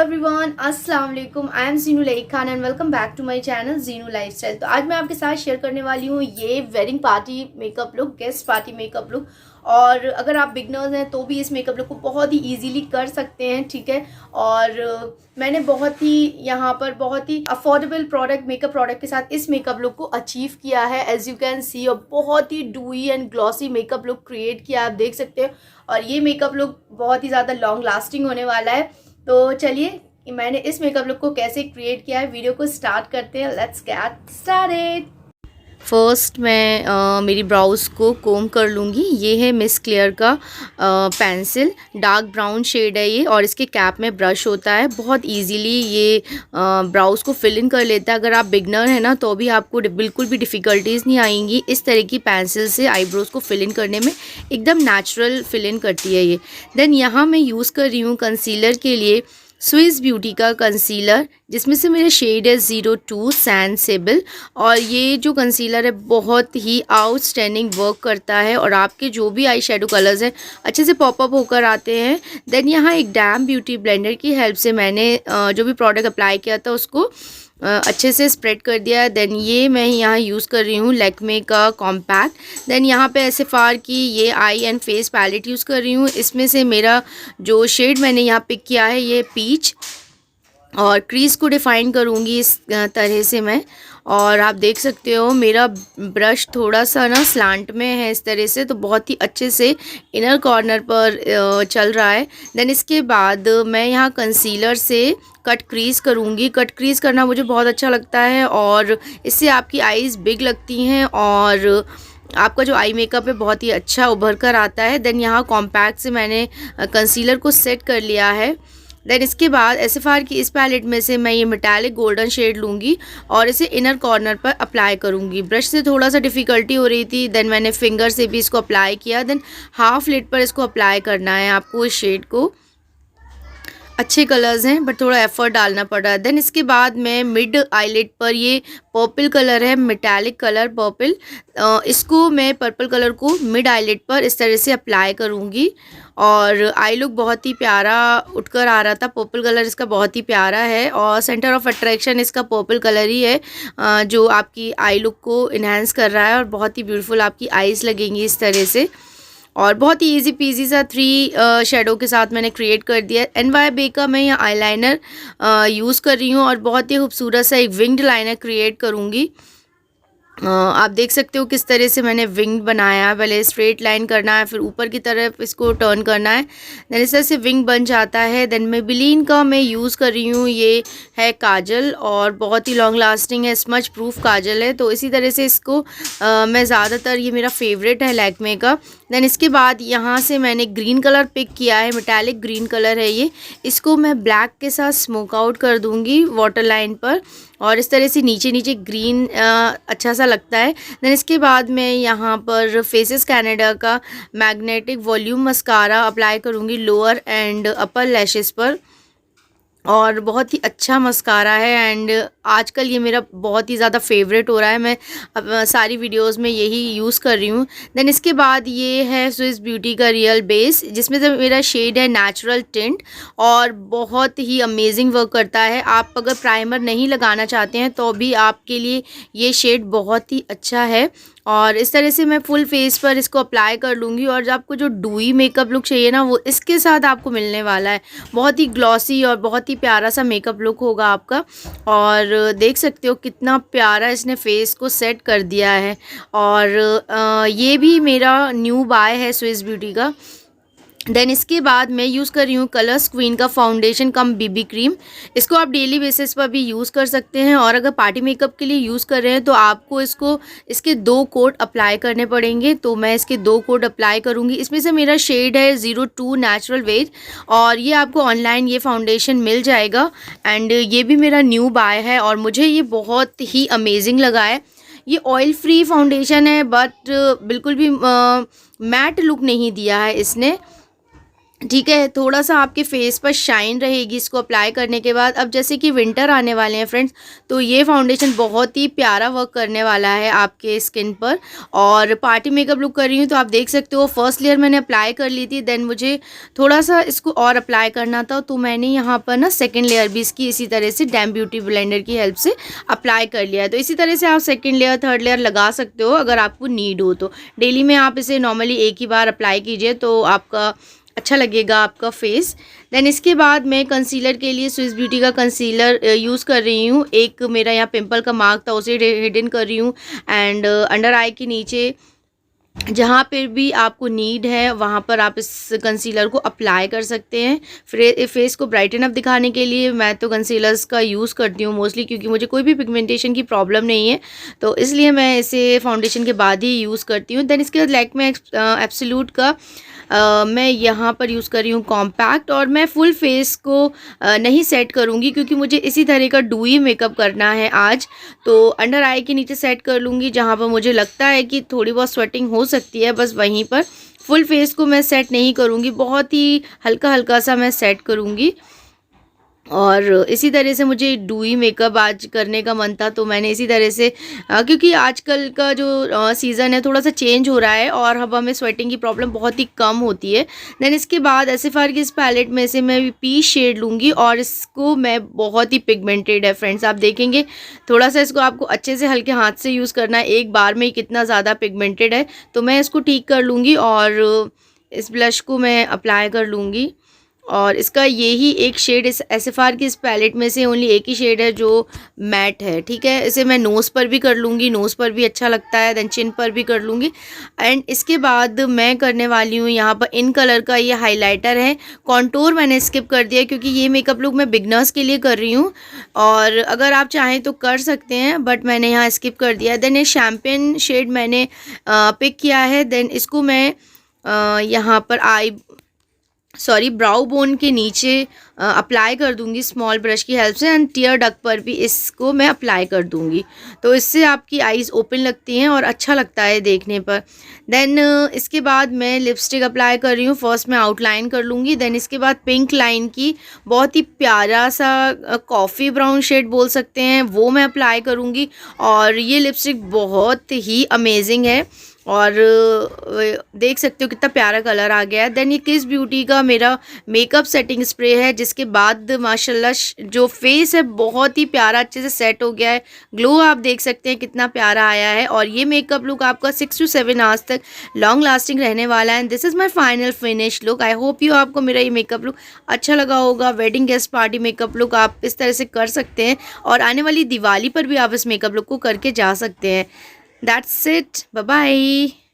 Everyone, अस्सलाम वालेकुम। I am Jinu like Khan and welcome back to my channel Jinu lifestyle. तो आज मैं आपके साथ शेयर करने वाली हूँ ये wedding party makeup look, guest party makeup look. और अगर आप बिगनर्स हैं तो भी इस मेकअप लुक को बहुत ही इजीली कर सकते हैं, ठीक है। और मैंने बहुत ही अफोर्डेबल मेकअप प्रोडक्ट के साथ इस मेकअप लुक को अचीव किया है, एज यू कैन सी। और बहुत ही dewy and glossy makeup look create किया, आप देख सकते हो। और ये मेकअप लुक बहुत ही ज़्यादा लॉन्ग लास्टिंग होने वाला है। तो चलिए मैंने इस मेकअप लुक को कैसे क्रिएट किया है, वीडियो को स्टार्ट करते हैं। Let's get started. फर्स्ट मैं मेरी ब्राउज़ को कोम कर लूँगी। ये है मिस क्लियर का पेंसिल, डार्क ब्राउन शेड है ये, और इसके कैप में ब्रश होता है। बहुत इजीली ये ब्राउज़ को फिल इन कर लेता है। अगर आप बिगनर है ना तो भी आपको बिल्कुल भी डिफ़िकल्टीज़ नहीं आएंगी। इस तरह की पेंसिल से आईब्रोज़ को फिल इन करने में एकदम नेचुरल फिल इन करती है ये। देन यहाँ मैं यूज़ कर रही हूँ कंसीलर के लिए स्विस ब्यूटी का कंसीलर, जिसमें से मेरा शेड है 02 सैंड सेबल। और ये जो कंसीलर है बहुत ही आउटस्टैंडिंग वर्क करता है और आपके जो भी आई शेडो कलर्स हैं अच्छे से पॉपअप होकर आते हैं। देन यहाँ एक डैम ब्यूटी ब्लेंडर की हेल्प से मैंने जो भी प्रोडक्ट अप्लाई किया था उसको अच्छे से स्प्रेड कर दिया। देन ये मैं यहाँ यूज़ कर रही हूँ लैक्मे का कॉम्पैक्ट। देन यहाँ पे एसएफआर की ये आई एंड फेस पैलेट यूज़ कर रही हूँ। इसमें से मेरा जो शेड मैंने यहाँ पिक किया है ये पीच, और क्रीज को डिफ़ाइन करूँगी इस तरह से मैं। और आप देख सकते हो मेरा ब्रश थोड़ा सा ना स्लांट में है इस तरह से, तो बहुत ही अच्छे से इनर कॉर्नर पर चल रहा है। देन इसके बाद मैं यहाँ कंसीलर से कट क्रीज करूँगी। कट क्रीज करना मुझे बहुत अच्छा लगता है और इससे आपकी आईज़ बिग लगती हैं और आपका जो आई मेकअप है बहुत ही अच्छा उभर कर आता है। देन यहाँ कॉम्पैक्ट से मैंने कंसीलर को सेट कर लिया है। देन इसके बाद एसएफआर की इस पैलेट में से मैं ये मेटालिक गोल्डन शेड लूँगी और इसे इनर कॉर्नर पर अप्लाई करूँगी। ब्रश से थोड़ा सा डिफ़िकल्टी हो रही थी, देन मैंने फिंगर से भी इसको अप्लाई किया। देन हाफ लिड पर इसको अप्लाई करना है आपको इस शेड को। अच्छे कलर्स हैं बट थोड़ा एफर्ट डालना पड़ रहा है। देन इसके बाद मैं मिड आईलिड पर, ये पर्पल कलर है, मेटालिक कलर पर्पल, इसको मैं पर्पल कलर को मिड आईलिड पर इस तरह से अप्लाई करूँगी। और आई लुक बहुत ही प्यारा उठकर आ रहा था। पर्पल कलर इसका बहुत ही प्यारा है और सेंटर ऑफ अट्रैक्शन इसका पर्पल कलर ही है जो आपकी आई लुक को इन्हांस कर रहा है और बहुत ही ब्यूटीफुल आपकी आईज़ लगेंगी इस तरह से। और बहुत ही इजी पीजी सा 3 शेडो के साथ मैंने क्रिएट कर दिया। NY का मैं यहाँ आईलाइनर यूज़ कर रही हूँ और बहुत ही खूबसूरत सा एक विंग्ड लाइनर क्रिएट करूँगी। आप देख सकते हो किस तरह से मैंने विंग बनाया है। पहले स्ट्रेट लाइन करना है, फिर ऊपर की तरफ इसको टर्न करना है, देन इस तरह से विंग बन जाता है। देन मेबेलिन का मैं यूज़ कर रही हूँ, ये है काजल और बहुत ही लॉन्ग लास्टिंग है, स्मच प्रूफ काजल है। तो इसी तरह से इसको मैं ज़्यादातर, ये मेरा फेवरेट है लैक्मे का। देन इसके बाद यहाँ से मैंने ग्रीन कलर पिक किया है, मेटालिक ग्रीन कलर है ये। इसको मैं ब्लैक के साथ स्मोक आउट कर दूँगी वाटर लाइन पर और इस तरह से नीचे नीचे ग्रीन अच्छा सा लगता है। देन इसके बाद मैं यहाँ पर फेसेस कनाडा का मैग्नेटिक वॉल्यूम मस्कारा अप्लाई करूँगी लोअर एंड अपर लैशेस पर, और बहुत ही अच्छा मस्कारा है एंड आजकल ये मेरा बहुत ही ज़्यादा फेवरेट हो रहा है। मैं अब सारी वीडियोस में यही यूज़ कर रही हूँ। देन इसके बाद ये है स्विस ब्यूटी का रियल बेस, जिसमें से मेरा शेड है नेचुरल टिंट और बहुत ही अमेजिंग वर्क करता है। आप अगर प्राइमर नहीं लगाना चाहते हैं तो भी आपके लिए ये शेड बहुत ही अच्छा है। और इस तरह से मैं फुल फेस पर इसको अप्लाई कर लूँगी और जो आपको जो डूई मेकअप लुक चाहिए ना वो इसके साथ आपको मिलने वाला है। बहुत ही ग्लॉसी और बहुत ही प्यारा सा मेकअप लुक होगा आपका। और देख सकते हो कितना प्यारा इसने फेस को सेट कर दिया है। और ये भी मेरा न्यू बाय है स्विस ब्यूटी का। देन इसके बाद मैं यूज़ कर रही हूँ कलर्स क्वीन का फाउंडेशन कम बीबी क्रीम। इसको आप डेली बेसिस पर भी यूज़ कर सकते हैं और अगर पार्टी मेकअप के लिए यूज़ कर रहे हैं तो आपको इसके 2 कोट अप्लाई करने पड़ेंगे। तो मैं इसके 2 कोट अप्लाई करूँगी। इसमें से मेरा शेड है 02 नेचुरल वेज और ये आपको ऑनलाइन ये फाउंडेशन मिल जाएगा। एंड ये भी मेरा न्यू बाय है और मुझे ये बहुत ही अमेजिंग लगा है। ये ऑयल फ्री फाउंडेशन है बट बिल्कुल भी मैट लुक नहीं दिया है इसने। ठीक है, थोड़ा सा आपके फेस पर शाइन रहेगी इसको अप्लाई करने के बाद। अब जैसे कि विंटर आने वाले हैं फ्रेंड्स, तो ये फाउंडेशन बहुत ही प्यारा वर्क करने वाला है आपके स्किन पर। और पार्टी मेकअप लुक कर रही हूँ तो आप देख सकते हो फर्स्ट लेयर मैंने अप्लाई कर ली थी, देन मुझे थोड़ा सा इसको और अप्लाई करना था, तो मैंने यहाँ पर ना सेकेंड लेयर भी इसकी इसी तरह से डैम ब्यूटी ब्लेंडर की हेल्प से अप्लाई कर लिया है। तो इसी तरह से आप सेकेंड लेयर थर्ड लेयर लगा सकते हो अगर आपको नीड हो तो। डेली में आप इसे नॉर्मली एक ही बार अप्लाई कीजिए तो आपका अच्छा लगेगा आपका फेस। देन इसके बाद मैं कंसीलर के लिए स्विस ब्यूटी का कंसीलर यूज़ कर रही हूँ। एक मेरा यहाँ पिंपल का मार्क था उसे हिडन कर रही हूँ, एंड अंडर आई के नीचे जहाँ पर भी आपको नीड है वहाँ पर आप इस कंसीलर को अप्लाई कर सकते हैं। फेस को ब्राइटन अप दिखाने के लिए मैं तो कंसीलर्स का यूज़ करती हूँ मोस्टली, क्योंकि मुझे कोई भी पिगमेंटेशन की प्रॉब्लम नहीं है, तो इसलिए मैं इसे फाउंडेशन के बाद ही यूज़ करती हूँ। देन इसके बाद लैक में एब्सोल्यूट का मैं यहाँ पर यूज़ कर रही हूँ कॉम्पैक्ट, और मैं फुल फेस को नहीं सेट करूँगी क्योंकि मुझे इसी तरह का डूई मेकअप करना है आज। तो अंडर आई के नीचे सेट कर लूँगी जहाँ पर मुझे लगता है कि थोड़ी बहुत स्वेटिंग हो सकती है, बस वहीं पर। फुल फेस को मैं सेट नहीं करूँगी, बहुत ही हल्का हल्का सा मैं सेट करूँगी। और इसी तरह से मुझे डूई मेकअप आज करने का मन था, तो मैंने इसी तरह से क्योंकि आजकल का जो सीज़न है थोड़ा सा चेंज हो रहा है और अब हमें स्वेटिंग की प्रॉब्लम बहुत ही कम होती है। देन इसके बाद एसएफआर की इस पैलेट में से मैं पीच शेड लूँगी, और इसको मैं बहुत ही पिगमेंटेड है फ्रेंड्स, आप देखेंगे थोड़ा सा इसको आपको अच्छे से हल्के हाथ से यूज़ करना है, एक बार में ही कितना ज़्यादा पिगमेंटेड है। तो मैं इसको ठीक कर लूँगी और इस ब्लश को मैं अप्लाई कर लूँगी। और इसका यही एक शेड इस एसएफआर की इस पैलेट में से ओनली एक ही शेड है जो मैट है। ठीक है, इसे मैं नोज़ पर भी कर लूँगी, नोज़ पर भी अच्छा लगता है, देन चिन पर भी कर लूँगी। एंड इसके बाद मैं करने वाली हूँ यहाँ पर इन कलर का ये हाइलाइटर है। कॉन्टोर मैंने स्किप कर दिया क्योंकि ये मेकअप लुक मैं बिगनर्स के लिए कर रही हूँ, और अगर आप चाहें तो कर सकते हैं, बट मैंने यहाँ स्किप कर दिया। देन ये शैम्पेन शेड मैंने पिक किया है। देन इसको मैं यहाँ पर ब्राउ बोन के नीचे अप्लाई कर दूंगी स्मॉल ब्रश की हेल्प से, एंड टीयर डक पर भी इसको मैं अप्लाई कर दूंगी, तो इससे आपकी आईज़ ओपन लगती हैं और अच्छा लगता है देखने पर। देन इसके बाद मैं लिपस्टिक अप्लाई कर रही हूँ। फर्स्ट मैं आउटलाइन कर लूँगी, देन इसके बाद पिंक लाइन की बहुत ही प्यारा सा कॉफ़ी ब्राउन शेड बोल सकते हैं वो मैं अप्लाई करूँगी, और ये लिपस्टिक बहुत ही अमेजिंग है और देख सकते हो कितना प्यारा कलर आ गया है। देन ये किस ब्यूटी का मेरा मेकअप सेटिंग स्प्रे है, जिसके बाद माशाल्लाह जो फेस है बहुत ही प्यारा अच्छे से सेट हो गया है, ग्लो आप देख सकते हैं कितना प्यारा आया है। और ये मेकअप लुक आपका 6 to 7 आवर्स तक लॉन्ग लास्टिंग रहने वाला है। This is my final finish look. I hope you आपको मेरा ये मेकअप लुक अच्छा लगा होगा। Wedding guest party makeup look आप इस तरह से कर सकते हैं, और आने वाली दिवाली पर भी आप इस मेकअप लुक को करके जा सकते हैं। That's it. Bye bye.